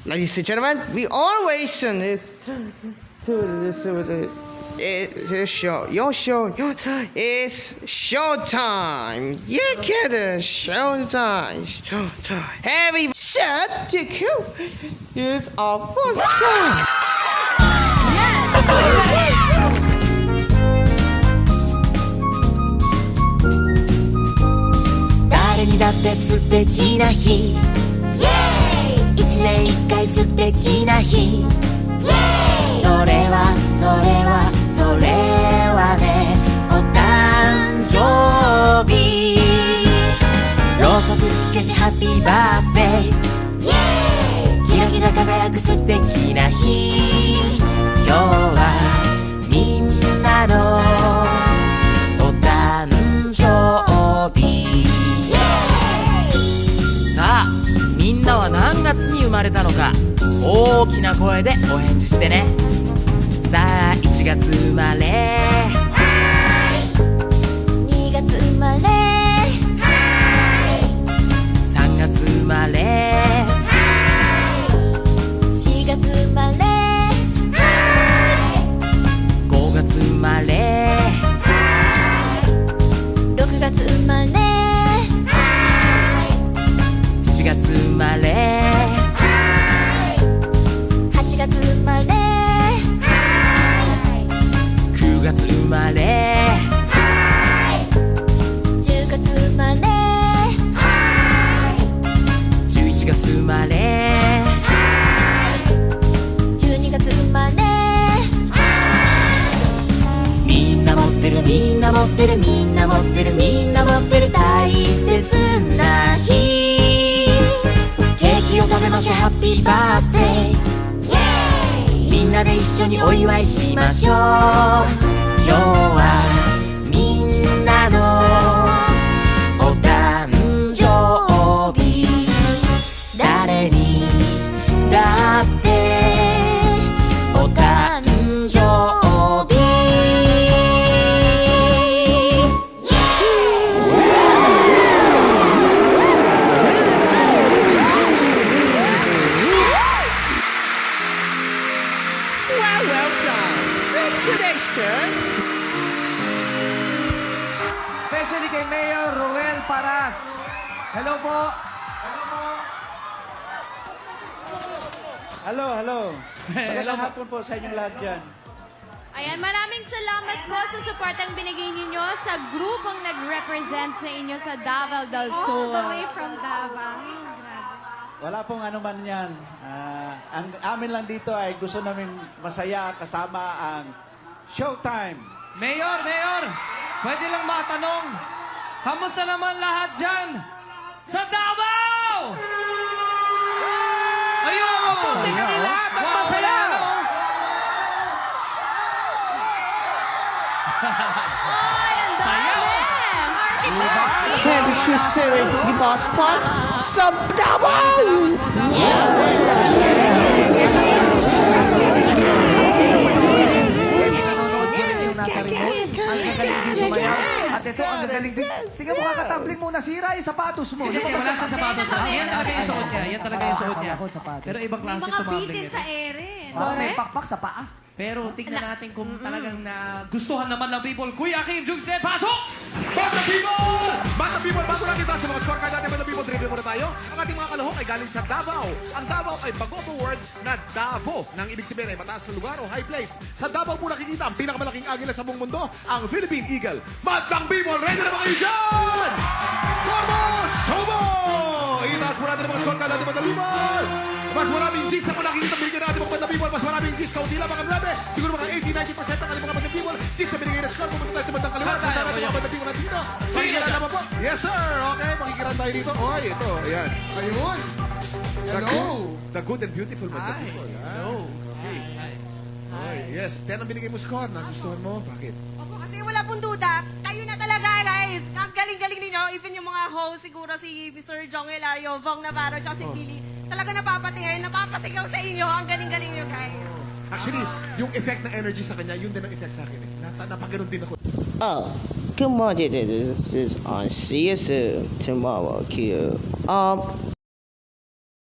Ladies and gentlemen, we always send this it's show. Your show. It's showtime. You get it. Showtime. Showtime. Heavy set to Q is our first song. Yes. 誰にだって素敵な日一年一回素敵な日それはねお誕生日ろうそく吹けしハッピーバースデーキラキラ輝く素敵な日今日はみんなのお誕生日さあみんなは何月に生まれたのか大きな声でお返事してねさあ1月生まれ2月生まれ3月生まれ4月生まれ5月生まれ6月生まれ7月生まれ8月生まれ9月生まれ10月生まれ11月生まれ12月生まれみんな持ってるみんな持ってるみんな持ってるみんな持ってる大切な日ケーキを食べましょうハッピーバースデーみんなで一緒にお祝いしましょう今日はみんなのお誕生日誰にだってお誕生日Well done. So today, sir. Especially kay Mayor Roel Paras. Hello po. Hello. Magandang hapon po sa inyong lahat dyan. Ayan, maraming salamat po sa suportang binigay ninyo sa grupong nag-represent sa inyo sa Davao del Sur. All the way from Davao. Wala pong ano man yan. Ang amin lang dito ay gusto namin masaya kasama ang Showtime. Mayor, pwede lang matanong, kamusta naman lahat dyan sa Davao? Ayun! Mabuti kami lahat at Wow, masaya! wala, no? Ay, ang dami! Marty! Can't you say it, you boss spot? Sub double! Ang gagaling din sumayaw. At ito, ang gagaling din. Tingnan mo, kakatambling mo, nasira yung sapatos mo. Hindi, wala siyang sapatos. Yan talaga yung suot niya. Yan talaga yung suot niya. Pero ibang May klase mga tumambling bitin ito. sa ere. Parang may pakpak sa paa. Pero tingnan natin kung talagang nagustuhan naman ng people. Kuya Kim Jungsted, pasok! Bata People! Bata People, bago lang kita sa mga scorecard natin, Bata People, dribble muna tayo. Ang ating mga kalahok ay galing sa Davao. Ang Davao ay bago word na Davo. Nang ibig sabihin ay mataas na lugar o high place. Sa Davao po nakikita ang pinakamalaking agila sa buong mundo, ang Philippine Eagle. Batang People, ready na ba kayo dyan? Score mo! Show mo! Itaas po natin ang mga scorecard natin, Bata People. Mas maraming G's ako nakikita binigyan natin mga Bata People. Mas maraming G's, kaunti lang mga 9. Siguro mga 80-90% ng ating mga Bata People. G's na binigay na score. Pumunta tayo sa bandang kaliwa. Punta natin mga Bata People natin dito. Makikiran naman po. Yes, sir. Okay, makikiran tayo dito. Oy, ito. Ayan. Ayun! The good and beautiful Bata People. Hello. Okay. Oy, yes. 10 ang binigay mo score. Nagustuhan mo? Bakit? Opo, kasi wala pong duda. Kayo na talaga, guys. Ang galing-galing ninyo. Even yung mga host, siguro si Mr. Jong Hilario, Vong Navarro, tsaka si Billy. Talaga napapatingin, napapasigaw sa inyo. Ang galing-galing nyo, guys. Actually, yung effect na energy sa kanya, yun din ang effect sa akin. Napaganon din ako. Oh, good morning. This is on CSU tomorrow, Q.